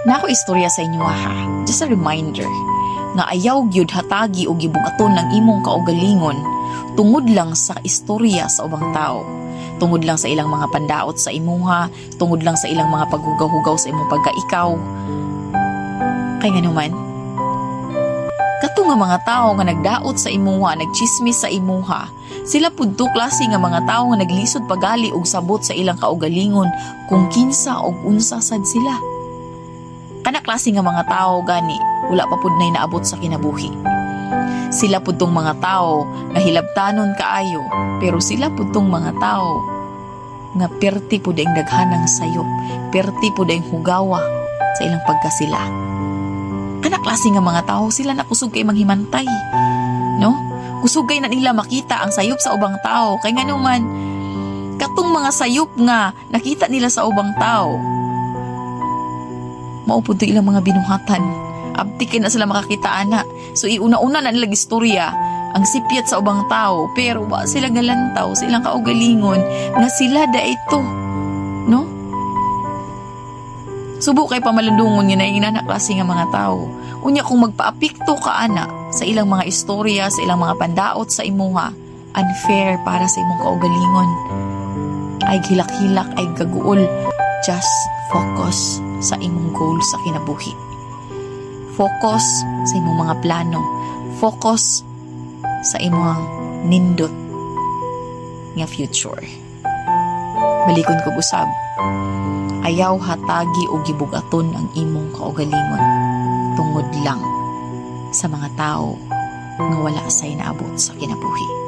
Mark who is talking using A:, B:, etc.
A: Nako istorya sa inyo ha. Just a reminder nga ayaw gyud hatagi o gibugaton ng imong kaugalingon tungod lang sa istorya sa ubang tao. Tungod lang sa ilang mga pandaot sa imuha, tungod lang sa ilang mga paghugaw-hugaw sa imong pagkaikaw. Kay nga naman, kato nga mga tao nga nagdaot sa imuha, nagchismis sa imuha, sila pudto klase nga mga tao nga naglisod pagali og sabot sa ilang kaugalingon kung kinsa og unsa sad sila. Kana klase nga mga tao gani, wala pa pud nay naabot sa kinabuhi. Sila pud tong mga tao nga hilabtanon kaayo, pero sila pud tong mga tao nga perti pud ang daghanang sayop, perti pud ang hugawa sa ilang pagkasila. Kana klase nga mga tao, sila nakusog kay manghimantay, no? Kusog kay na nila makita ang sayop sa ubang tao, kay nga naman katong mga sayop nga nakita nila sa ubang tao, maupod to ilang mga binuhatan. Abtikin na sila makakita ana. So iuna-una na nilang istorya ang sipyat sa ubang tao, pero wa sila galantaw sa ilang kaugalingon nga sila da ito, no? Subo kay pamalandungon nga na inana klase nga mga tao. Unya kung magpaapikto ka ana sa ilang mga istorya, sa ilang mga pandaot sa imuha, unfair para sa imong kaugalingon. Ay hilak-hilak, ay gaguol. Just focus sa imong goal sa kinabuhi. Focus sa imong mga plano. Focus sa imong nindot nga future. Balikon ko usab. Ayaw hatagi o gibugaton ang imong kaugalingon tungod lang sa mga tao nga wala say naabot sa kinabuhi.